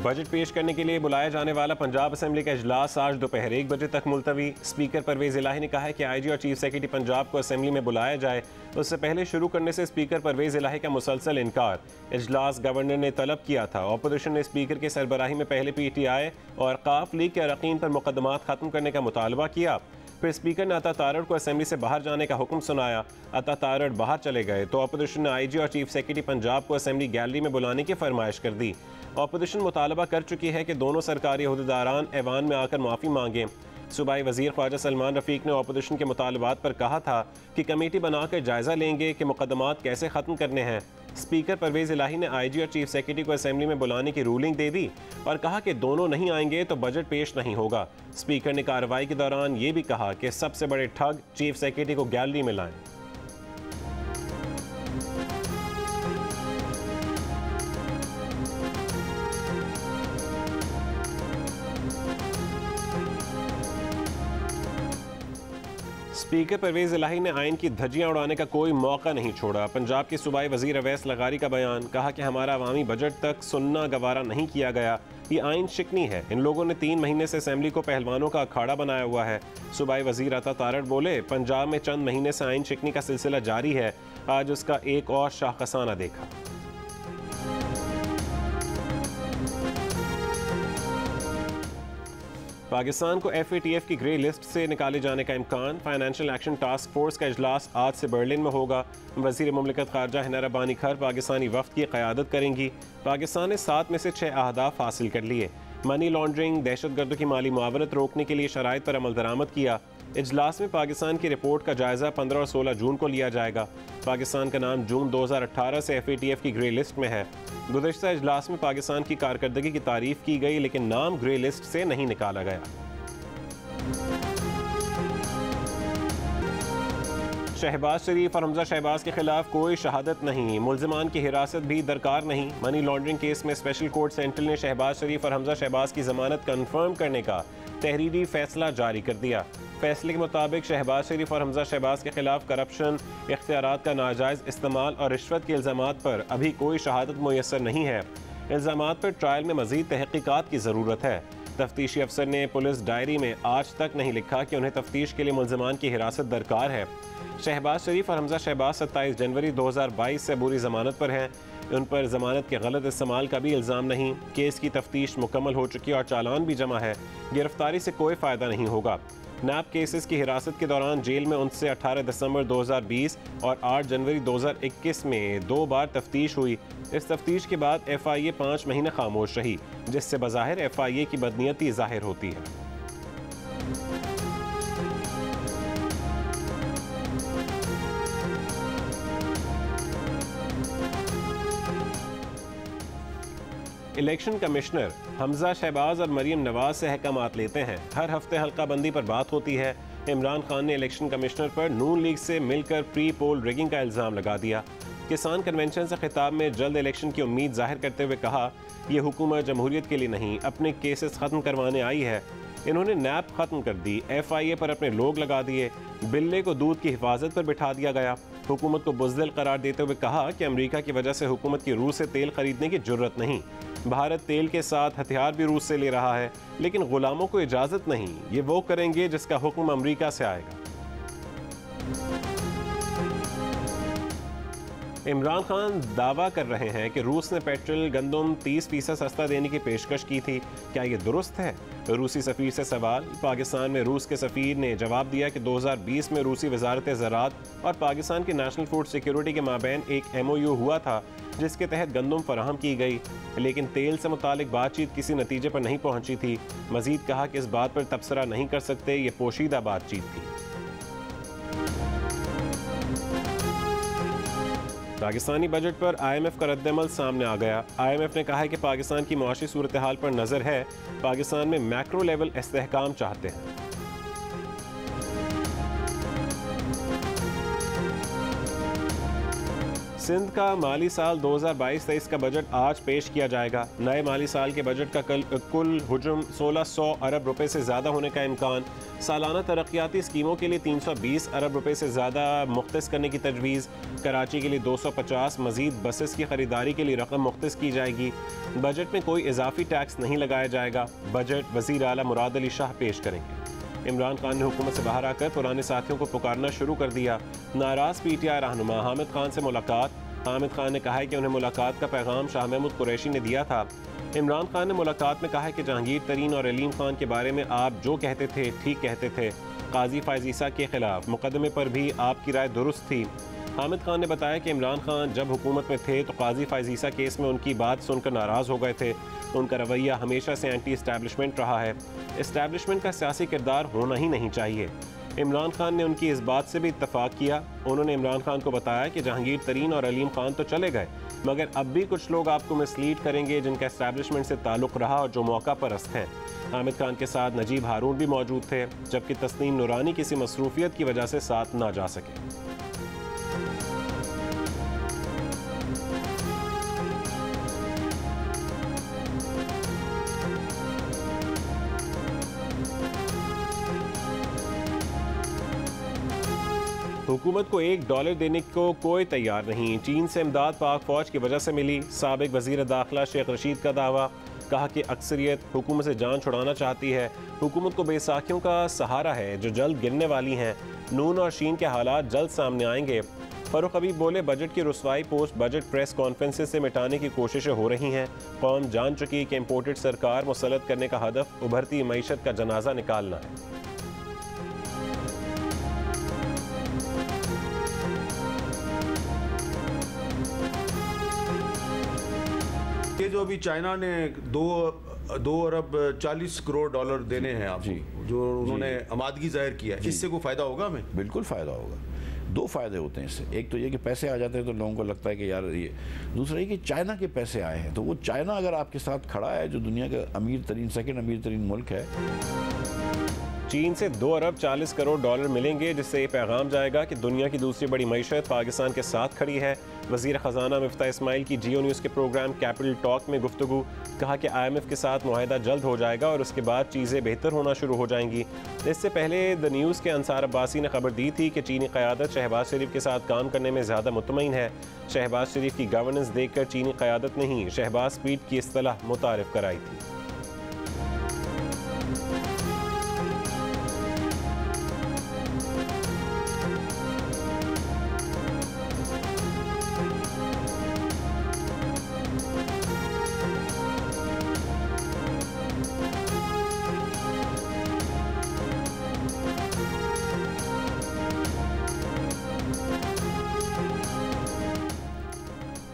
Budget पेश करने के लिए बुलाया जाने वाला पंजाब असेंबली का इजलास आज दोपहर 1 बजे तक मुलतवी। स्पीकर परवेज इलाही ने कहा है कि आईजी और चीफ सेक्रेटरी पंजाब को असेंबली में बुलाया जाए। उससे पहले शुरू करने से स्पीकर परवेज इलाही का मुसलसल इनकार। इजलास गवर्नर ने तलब किया था। अपोजिशन ने स्पीकर की सरबराही में पहले PTI और काफ लीग के अरकान पर मुकदमात खत्म करने का मुतालबा किया। फिर स्पीकर ने अता तारड़ को असेंबली से बाहर जाने का हुक्म सुनाया। अता तारड़ बाहर चले गए तो अपोजिशन ने आईजी और चीफ सेक्रेटरी पंजाब को असेंबली गैलरी में बुलाने की फरमाइश कर दी। अपोजिशन मुतालबा कर चुकी है कि दोनों सरकारी अहदेदारान ऐवान में आकर माफ़ी मांगें। सूबाई वज़ीर ख्वाजा सलमान रफ़ीक ने अपोजिशन के मुतालबात पर कहा था कि कमेटी बनाकर जायज़ा लेंगे कि मुकदमात कैसे ख़त्म करने हैं। स्पीकर परवेज़ इलाही ने आईजी और चीफ सेक्रेटरी को असेंबली में बुलाने की रूलिंग दे दी और कहा कि दोनों नहीं आएंगे तो बजट पेश नहीं होगा। स्पीकर ने कार्रवाई के दौरान ये भी कहा कि सबसे बड़े ठग चीफ सेक्रेटरी को गैलरी में लाएं। स्पीकर परवेज इलाही ने आइन की धज्जियां उड़ाने का कोई मौका नहीं छोड़ा। पंजाब के सूबाई वजीर अवैस लगारी का बयान, कहा कि हमारा अवामी बजट तक सुनना गवारा नहीं किया गया। ये आइन शिकनी है। इन लोगों ने 3 महीने से असेंबली को पहलवानों का अखाड़ा बनाया हुआ है। सूबाई वजीर अता तारड़ बोले, पंजाब में चंद महीने से आइन शिकनी का सिलसिला जारी है। आज उसका एक और शाहकसाना देखा। पाकिस्तान को FATF की ग्रे लिस्ट से निकाले जाने का इम्कान। फाइनेंशियल एक्शन टास्क फोर्स का इजलास आज से बर्लिन में होगा। वज़ीर मुमलिकत खारजा हिना रब्बानी खर पाकिस्तानी वफ्द की क़यादत करेंगी। पाकिस्तान ने 7 में से 6 अहदाफ हासिल कर लिए। मनी लॉन्ड्रिंग, दहशतगर्दों की माली मुआवनत रोकने के लिए शराइत पर अमल दरामद किया। इजलास में पाकिस्तान की रिपोर्ट का जायज़ा 15 और 16 जून को लिया जाएगा। पाकिस्तान का नाम जून 2018 से FATF की ग्रे लिस्ट में है। गुज़श्ता इजलास में पाकिस्तान की कारकर्दगी की तारीफ की गई, लेकिन नाम ग्रे लिस्ट से नहीं निकाला गया। शहबाज शरीफ और हमजा शहबाज के खिलाफ कोई शहादत नहीं, मुल्जिमान की हिरासत भी दरकार नहीं। मनी लॉन्ड्रिंग केस में स्पेशल कोर्ट सेंट्रल ने शहबाज शरीफ और हमजा शहबाज की जमानत कंफर्म करने का तहरीरी फैसला जारी कर दिया। फैसले के मुताबिक शहबाज शरीफ और हमजा शहबाज के खिलाफ करप्शन, इख्तियारात का नाजायज़ इस्तेमाल और रिश्वत के इल्ज़ामात पर अभी कोई शहादत मुयस्सर नहीं है। इल्ज़ामात पर ट्रायल में मज़ीद तहक़ीक़ात की ज़रूरत है। तफ्तीशी अफसर ने पुलिस डायरी में आज तक नहीं लिखा कि उन्हें तफ्तीश के लिए मुल्ज़िमान की हिरासत दरकार है। शहबाज शरीफ और हमजा शहबाज 27 जनवरी 2022 से अबूरी ज़मानत पर हैं। उन पर ज़मानत के गलत इस्तेमाल का भी इल्ज़ाम नहीं। केस की तफ्तीश मुकम्मल हो चुकी है और चालान भी जमा है। गिरफ्तारी से कोई फ़ायदा नहीं होगा। नैब केसेस की हिरासत के दौरान जेल में उनसे 18 दिसंबर 2020 और 8 जनवरी 2021 में 2 बार तफ्तीश हुई। इस तफ्तीश के बाद FIA 5 महीने खामोश रही, जिससे बज़ाहिर FIA की बदनीयती ज़ाहिर होती है। इलेक्शन कमिश्नर हमजा शहबाज और मरीम नवाज से अहकामात लेते हैं। हर हफ्ते हल्का बंदी पर बात होती है। इमरान खान ने इलेक्शन कमिश्नर पर नून लीग से मिलकर प्री पोल रिगिंग का इल्ज़ाम लगा दिया। किसान कन्वेंशन से खिताब में जल्द इलेक्शन की उम्मीद जाहिर करते हुए कहा, यह हुकूमत जमहूरियत के लिए नहीं, अपने केसेस ख़त्म करवाने आई है। इन्होंने नैब ख़त्म कर दी, FIA पर अपने लोग लगा दिए, बिल्ले को दूध की हिफाजत पर बिठा दिया गया। हुकूमत को बुज़दिल करार देते हुए कहा कि अमेरिका की वजह से हुकूमत की रूस से तेल खरीदने की ज़रूरत नहीं। भारत तेल के साथ हथियार भी रूस से ले रहा है, लेकिन गुलामों को इजाज़त नहीं। ये वो करेंगे जिसका हुक्म अमेरिका से आएगा। इमरान खान दावा कर रहे हैं कि रूस ने पेट्रोल गंदम 30% सस्ता देने की पेशकश की थी। क्या ये दुरुस्त है? रूसी सफ़ीर से सवाल। पाकिस्तान में रूस के सफ़ीर ने जवाब दिया कि 2020 में रूसी वजारत ज़राअत और पाकिस्तान की नेशनल फूड सिक्योरिटी के माबैन एक MOU हुआ था, जिसके तहत गंदम फराहम की गई, लेकिन तेल से मुतालिक बातचीत किसी नतीजे पर नहीं पहुंची थी। मजीद कहा कि इस बात पर तबसरा नहीं कर सकते, ये पोशीदा बातचीत थी। पाकिस्तानी बजट पर IMF का रद्द-ए-अमल सामने आ गया। IMF ने कहा है कि पाकिस्तान की मुआशी सूरत हाल पर नज़र है, पाकिस्तान में मैक्रो लेवल इस्तेहकाम चाहते हैं। सिंध का माली साल 2022-23 का बजट आज पेश किया जाएगा। नए माली साल के बजट का कुल हुजूम 1600 अरब रुपए से ज़्यादा होने का इम्कान। सालाना तरक्याती स्कीमों के लिए 320 अरब रुपए से ज़्यादा मुख्तस करने की तजवीज़। कराची के लिए 250 मज़ीद बसेस की खरीदारी के लिए रकम मुख्तस की जाएगी। बजट में कोई इजाफी टैक्स नहीं लगाया जाएगा। बजट वज़ीर आला मुराद अली शाह पेश करेंगे। इमरान खान ने हुकूमत से बाहर आकर पुराने साथियों को पुकारना शुरू कर दिया। नाराज PTI रहनुमा हामिद खान से मुलाकात। हामिद खान ने कहा है कि उन्हें मुलाकात का पैगाम शाह महमूद कुरैशी ने दिया था। इमरान खान ने मुलाकात में कहा है कि जहांगीर तरीन और अलीम खान के बारे में आप जो कहते थे ठीक कहते थे। काजी फैज़ ईसा के खिलाफ मुकदमे पर भी आपकी राय दुरुस्त थी। हामिद खान ने बताया कि इमरान खान जब हुकूमत में थे तो काजी फैज़ ईसा केस में उनकी बात सुनकर नाराज़ हो गए थे। उनका रवैया हमेशा से एंटी इस्टेब्लिशमेंट रहा है। इस्टेब्लिशमेंट का सियासी किरदार होना ही नहीं चाहिए। इमरान खान ने उनकी इस बात से भी इत्तफाक किया। उन्होंने इमरान खान को बताया कि जहांगीर तरीन और अलीम खान तो चले गए, मगर अब भी कुछ लोग आपको मिसलीड करेंगे जिनका इस्टेब्लिशमेंट से ताल्लुक़ रहा और जो मौका परस्त हैं। हामिद खान के साथ नजीब हारून भी मौजूद थे, जबकि तस्नीम नूरानी किसी मसरूफियत की वजह से साथ ना जा सके। हुकूमत को $1 देने को कोई तैयार नहीं। चीन से इमदाद पाक फौज की वजह से मिली। साबिक वजीर दाखिला शेख रशीद का दावा। कहा कि अक्सरियत हुकूमत से जान छुड़ाना चाहती है। हुकूमत को बैसाखियों का सहारा है जो जल्द गिरने वाली हैं। नून और शीन के हालात जल्द सामने आएंगे। फ़ारूक हबीब बोले, बजट की रुसवाई पोस्ट बजट प्रेस कॉन्फ्रेंसेस से मिटाने की कोशिशें हो रही हैं। कौम जान चुकी कि इम्पोर्टेड सरकार मुसल्लत करने का हदफ उभरती मईशत का जनाजा निकालना है। ये जो अभी चाइना ने 2 अरब 40 करोड़ डॉलर देने हैं आपको, जो उन्होंने आमादगी जाहिर किया, इससे कोई फ़ायदा होगा हमें? बिल्कुल फ़ायदा होगा। 2 फ़ायदे होते हैं इससे। एक तो ये कि पैसे आ जाते हैं तो लोगों को लगता है कि यार ये, दूसरा ये कि चाइना के पैसे आए हैं तो वो चाइना अगर आपके साथ खड़ा है, जो दुनिया का सेकंड अमीर तरीन मुल्क है। चीन से 2 अरब 40 करोड़ डॉलर मिलेंगे, जिससे ये पैगाम जाएगा कि दुनिया की दूसरी बड़ी मईशत पाकिस्तान के साथ खड़ी है। वज़ीर ख़जाना मिफ्ता इस्माइल की जियो न्यूज़ के प्रोग्राम कैपिटल टॉक में गुफ्तगू। कहा कि IMF के साथ मुआहदा जल्द हो जाएगा और उसके बाद चीज़ें बेहतर होना शुरू हो जाएंगी। इससे पहले द न्यूज़ के अंसार अब्बासी ने खबर दी थी कि चीनी क़यादत शहबाज शरीफ के साथ काम करने में ज़्यादा मुतमईन है। शहबाज शरीफ की गवर्नेंस देखकर चीनी क़यादत ने ही शहबाज स्पीड की इस्तिलाह मुतारिफ कराई थी।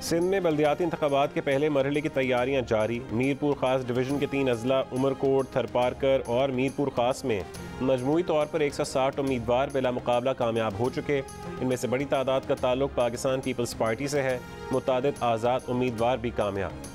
सिंध में बल्दियाती इंतखाबात के पहले मरहले की तैयारियां जारी। मीरपुर खास डिवीज़न के 3 अजला उमरकोट, थरपारकर और मीरपुर खास में मजमूई तौर पर 160 उम्मीदवार बिला मुकाबला कामयाब हो चुके। इनमें से बड़ी तादाद का ताल्लुक पाकिस्तान पीपल्स पार्टी से है। मुतादिद आज़ाद उम्मीदवार भी कामयाब।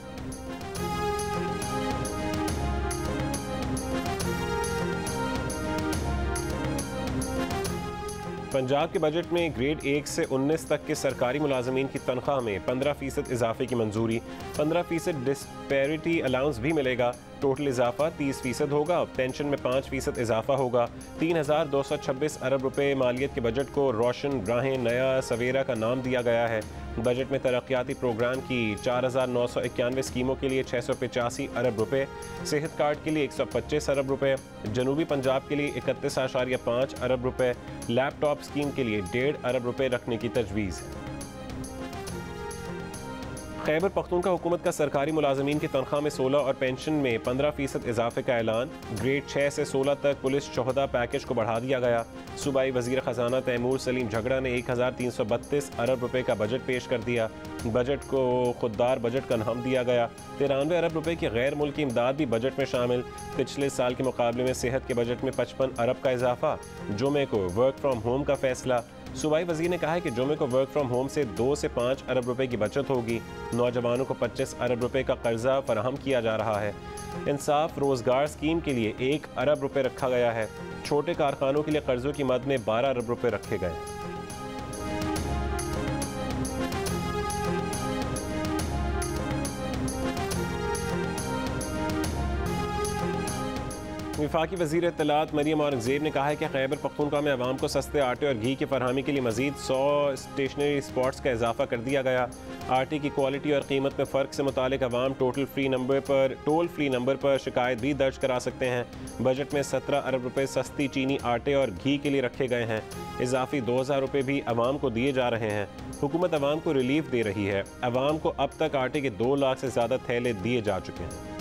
पंजाब के बजट में ग्रेड 1 से 19 तक के सरकारी मुलाजमीन की तनख्वाह में 15% इजाफे की मंजूरी। 15% डिस्पैरिटी अलाउंस भी मिलेगा। टोटल इजाफा 30% होगा। पेंशन में 5% इजाफा होगा। 3226 अरब रुपए मालियत के बजट को रोशन राहें नया सवेरा का नाम दिया गया है। बजट में तरक्याती प्रोग्राम की 4991 स्कीमों के लिए 685 अरब रुपए, सेहत कार्ड के लिए 125 अरब रुपए, जनूबी पंजाब के लिए 31.5 अरब रुपए, लैपटॉप स्कीम के लिए 1.5 अरब रुपए रखने की तजवीज़ है। खैबर पख्तूनख्वा हुकूमत का सरकारी मुलाजमीन की तनख्वाह में 16 और पेंशन में 15% इजाफे का ऐलान। ग्रेड 6 से 16 तक पुलिस शोहदा पैकेज को बढ़ा दिया गया। सूबाई वजीर ख़जाना तैमूर सलीम झगड़ा ने 1332 अरब रुपए का बजट पेश कर दिया। बजट को खुददार बजट का नाम दिया गया। 93 अरब रुपए की गैर मुल्की इमदाद भी बजट में शामिल। पिछले साल के मुकाबले में सेहत के बजट में 55 अरब का इजाफा। जुमे को वर्क फ्राम होम का फैसला। सूबाई वजीर ने कहा है कि जुमे को वर्क फ्राम होम से 2 से 5 अरब रुपए की बचत होगी। नौजवानों को 25 अरब रुपए का कर्जा फराहम किया जा रहा है। इंसाफ रोजगार स्कीम के लिए 1 अरब रुपए रखा गया है। छोटे कारखानों के लिए कर्जों की मद में 12 अरब रुपए रखे गए। वफाकी वज़ीर इत्तलात मरियम औरंगज़ेब ने कहा है कि खैबर पख्तूनख्वा में अवाम को सस्ते आटे और घी की फरहमी के लिए मज़ीद 100 स्टेशनरी स्पॉट्स का इजाफा कर दिया गया। आटे की क्वालिटी और कीमत में फ़र्क से मुतालिक अवाम टोल फ्री नंबर पर शिकायत भी दर्ज करा सकते हैं। बजट में 17 अरब रुपये सस्ती चीनी, आटे और घी के लिए रखे गए हैं। इजाफी 2000 रुपये भी अवाम को दिए जा रहे हैं। हुकूमत अवाम को रिलीफ दे रही है। अवाम को अब तक आटे के 2 लाख से ज़्यादा थैले दिए जा चुके हैं।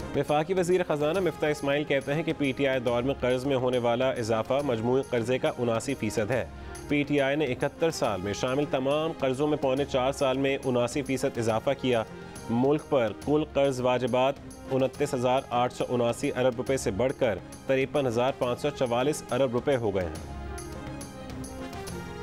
वफाकी वज़ीर ख़जाना मिफ्ता इस्माइल कहते हैं कि PTI दौर में कर्ज में होने वाला इजाफा मजमूई कर्जे का 79% है। PTI ने 71 साल में शामिल तमाम कर्जों में 4.25 साल में 79% इजाफा किया। मुल्क पर कुल कर्ज वाजिबात 29,879 अरब रुपये से बढ़कर 53,544 अरब रुपये हो गए हैं।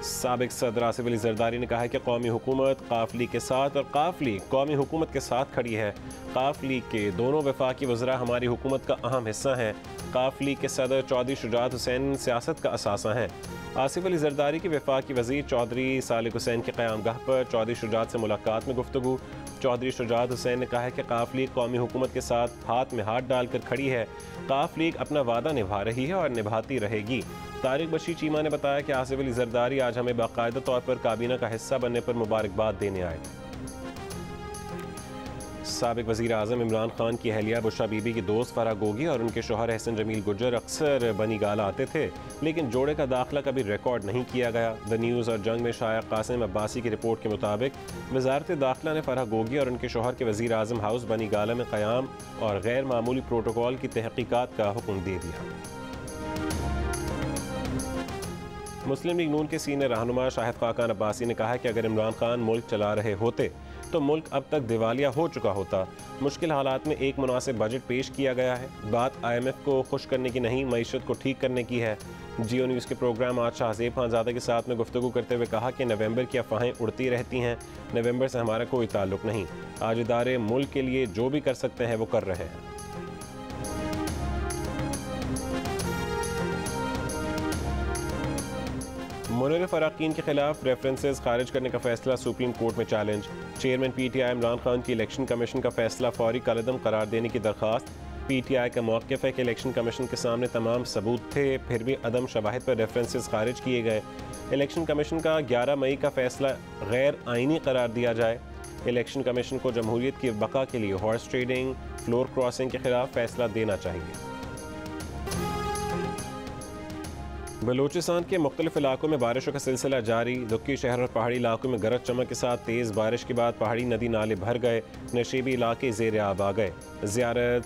साबिक सदर आसिफ अली जरदारी ने कहा है कि कौमी हुकूमत काफ लीग के साथ और काफ लीग कौमी हुकूमत के साथ खड़ी है। काफ लीग के दोनों वफाकी वज़रा हमारी हुकूमत का अहम हिस्सा हैं। काफ लीग के सदर चौधरी शुजात हुसैन सियासत का असासा हैं। आसिफ अली जरदारी के वफाकी वज़ीर चौधरी सालिक हुसैन के क़यामगाह पर चौधरी शुजात से मुलाकात में गुफ्तगू। चौधरी शुजात हुसैन ने कहा है कि काफ लीग कौमी हुकूमत के साथ हाथ में हाथ डालकर खड़ी है। काफ लीग अपना वादा निभा रही है और निभाती रहेगी। तारिक बशीर चीमा ने बताया कि आसिफ अली जरदारी आज हमें बाकायदा तौर पर काबीना का हिस्सा बनने पर मुबारकबाद देने आए थे। साबिक वज़ीर आज़म इमरान खान की अहलिया बुशरा बीबी की दोस्त फराह गोगी और उनके शौहर एहसन जमील गुज्जर अक्सर बनी गाला आते थे, लेकिन जोड़े का दाखिला कभी रिकॉर्ड नहीं किया गया। द न्यूज़ और जंग में शाया कासिम अब्बासी की रिपोर्ट के मुताबिक वजारत दाखिला ने फराह गोगी और उनके शौहर के वज़ीर आज़म हाउस बनी गाला में क़याम और गैर मामूली प्रोटोकॉल की तहकीकात का हुक्म दे दिया। मुस्लिम लीग नून के सीनियर रहनुमा शाहिद खाकान अब्बासी ने कहा है कि अगर इमरान खान मुल्क चला रहे होते तो मुल्क अब तक दिवालिया हो चुका होता। मुश्किल हालात में एक मुनासिब बजट पेश किया गया है। बात IMF को खुश करने की नहीं, मईशत को ठीक करने की है। जियो न्यूज़ के प्रोग्राम आज शाहज़ेब खानज़ादा के साथ में गुफ्तगू करते हुए कहा कि नवंबर की अफवाहें उड़ती रहती हैं। नवंबर से हमारा कोई ताल्लुक़ नहीं। आज इदारे मुल्क के लिए जो भी कर सकते हैं वो कर रहे हैं। मुनर्रिफ अराकीन के खिलाफ रेफरेंसेस खारिज करने का फैसला सुप्रीम कोर्ट में challenge. Chairman PTI Imran Khan की इलेक्शन कमीशन का फैसला फौरी कलअदम करार देने की दरख्वास्त। PTI का मौक़िफ़ है कि इलेक्शन कमीशन के सामने तमाम सबूत थे, फिर भी अदम शवाहिद पर रेफरेंसेस खारिज किए गए। इलेक्शन कमीशन का 11 मई का फैसला गैर आइनी करार दिया जाए। इलेक्शन कमीशन को जमहूरियत की बका के लिए हॉर्स ट्रेडिंग, फ्लोर क्रॉसिंग के खिलाफ फैसला देना चाहिए। बलूचिस्तान के मुख्तलिफ इलाकों में बारिशों का सिलसिला जारी। दुक्की शहर और पहाड़ी इलाकों में गरज चमक के साथ तेज़ बारिश के बाद पहाड़ी नदी नाले भर गए। नशीबी इलाके ज़ेर आब आ गए। ज़ियारत,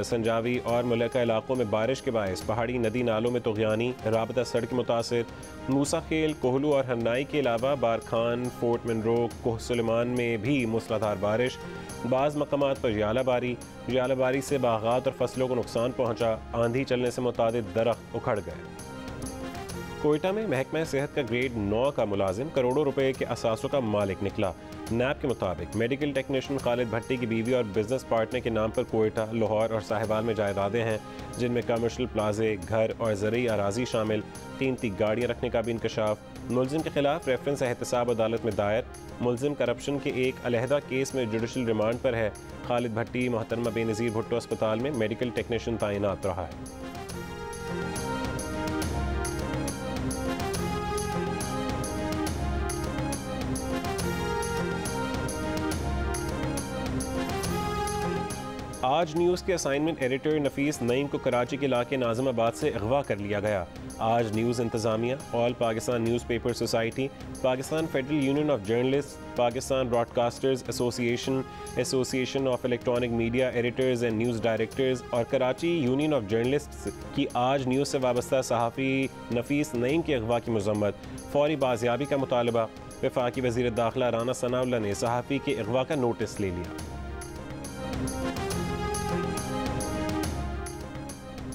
संजावी और मुलका इलाकों में बारिश के बायस पहाड़ी नदी नालों में तुग़यानी, राबता सड़क मुतासिर। मूसा खेल, कोहलू और हन्नाई के अलावा बारखान, फोर्ट मनरो, कोह सुलेमान में भी मूसलाधार बारिश। बाज़ मकामात पर यालाबारी से बागात और फसलों को नुकसान पहुँचा। आंधी चलने से मुतादिद दरख्त उखड़ गए। कोयटा में महकमा सेहत का ग्रेड 9 का मुलाजिम करोड़ों रुपए के असासों का मालिक निकला। नैब के मुताबिक मेडिकल टेक्नीशियन खालिद भट्टी की बीवी और बिजनेस पार्टनर के नाम पर कोयटा, लाहौर और साहिवाल में जायदादें हैं, जिनमें कमर्शियल प्लाजे, घर और ज़रूरी अराजी शामिल। कीमती गाड़ियाँ रखने का भी इंकशाफ। मुलजिम के खिलाफ रेफरेंस एहतसाब अदालत में दायर। मुलजिम करप्शन के एक अलहदा केस में जुडिशल रिमांड पर है। खालिद भट्टी मोहतरमा बेनज़ीर भुट्टो अस्पताल में मेडिकल टेक्नीशियन तैनात रहा है। आज न्यूज़ के असाइनमेंट एडिटर नफीस नईम को कराची के इलाके नाज़िमाबाद से अगवा कर लिया गया। आज न्यूज़ इंतज़ामिया, all Pakistan newspaper society, Pakistan federal union of journalist, Pakistan broadcasters association, association of electronic media editors and news directors और कराची यूनियन ऑफ जर्नलिस्ट्स की आज न्यूज़ से वाबस्ता सहाफ़ी नफीस नईम के अगवा की मज़म्मत, फौरी बाजियाबी का मुतालबा। वफाकी वज़ीर दाखिला राना सनाउल्लाह ने सहाफ़ी के अगवा का नोटिस ले लिया।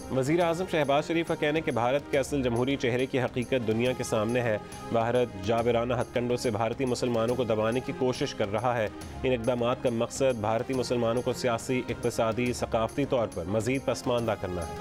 वज़ीर आज़म शहबाज शरीफ का कहना है कि भारत के असल जमहूरी चेहरे की हकीकत दुनिया के सामने है। भारत जाबिराना हथकंडों से भारतीय मुसलमानों को दबाने की कोशिश कर रहा है। इन इक़दामात का मकसद भारतीय मुसलमानों को सियासी, इक़्तिसादी, सकाफ़ती तौर पर मज़ीद पसमानदा करना है।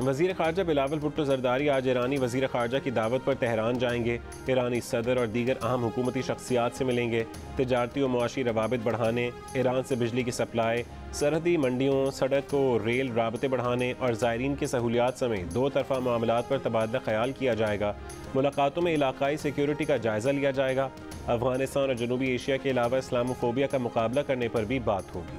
वज़ीर ख़ारजा बिलावल भुट्टो ज़रदारी आज ईरानी वज़ीर ख़ारजा की दावत पर तेहरान जाएंगे। ईरानी सदर और दीगर अहम हुकूमती शख्सियात से मिलेंगे। तिजारती और मुआशी रवाबित बढ़ाने, ईरान से बिजली की सप्लाई, सरहदी मंडियों, सड़क और रेल राबते बढ़ाने और ज़ायरीन की सहूलियात समेत दो तरफ़ा मामलात पर तबादला ख्याल किया जाएगा। मुलाकातों में इलाकाई सिक्योरिटी का जायज़ा लिया जाएगा। अफ़गानिस्तान और जनूबी एशिया के अलावा इस्लामोफोबिया का मुकाबला करने पर भी बात होगी।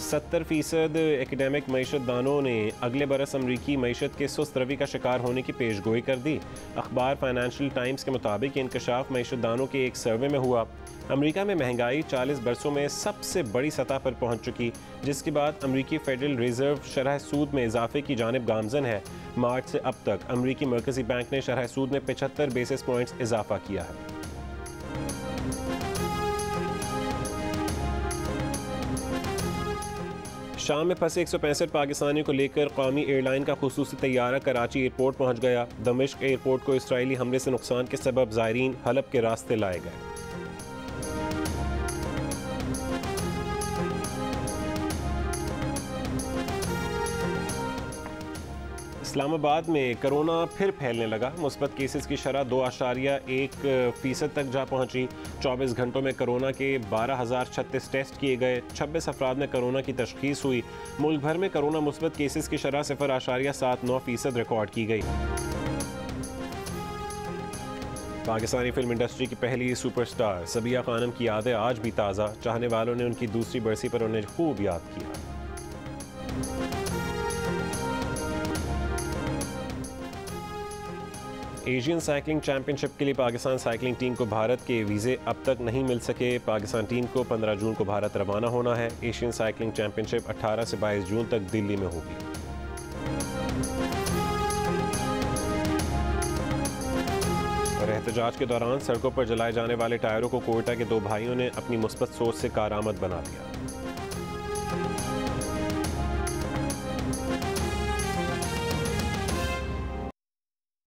70% एकेडमिक मईशत दानों ने अगले बरस अमरीकी मईशत के सुस्त रवि का शिकार होने की पेशगोई कर दी। अखबार फाइनेंशियल टाइम्स के मुताबिक इंकशाफ मईशत दानों के एक सर्वे में हुआ। अमरीका में महंगाई 40 बरसों में सबसे बड़ी सतह पर पहुंच चुकी, जिसके बाद अमरीकी फेडरल रिजर्व शरह सूद में इजाफे की जानिब गामजन है। मार्च से अब तक अमरीकी मरकजी बैंक ने शरह सूद में 75 बेसिस पॉइंट्स इजाफा किया है। शाम में फंसे 165 पाकिस्तानियों को लेकर कौमी एयरलाइन का खुसूसी तैयारा कराची एयरपोर्ट पहुंच गया। दमिश्क एयरपोर्ट को इसराइली हमले से नुकसान के सबब ज़ायरीन हलब के रास्ते लाए गए। इस्लामाबाद में कोरोना फिर फैलने लगा। मुस्बत केसेस की शरह 2.1% तक जा पहुंची। 24 घंटों में कोरोना के 12,036 टेस्ट किए गए। 26 अफराद में कोरोना की तशखीस हुई। मुल्क भर में कोरोना मुस्बत केसेस की शरह 0.79% रिकॉर्ड की गई। पाकिस्तानी फिल्म इंडस्ट्री की पहली सुपरस्टार सबिया खानम की यादें आज भी ताज़ा। चाहने वालों ने उनकी दूसरी बरसी पर उन्हें खूब याद किया। एशियन साइकिलिंग चैंपियनशिप के लिए पाकिस्तान साइकिलिंग टीम को भारत के वीज़े अब तक नहीं मिल सके। पाकिस्तान टीम को 15 जून को भारत रवाना होना है। एशियन साइकिलिंग चैंपियनशिप 18 से 22 जून तक दिल्ली में होगी। और एहतजाज के दौरान सड़कों पर जलाए जाने वाले टायरों को कोयटा के 2 भाइयों ने अपनी मुस्बत सोच से कारआमद बना दिया।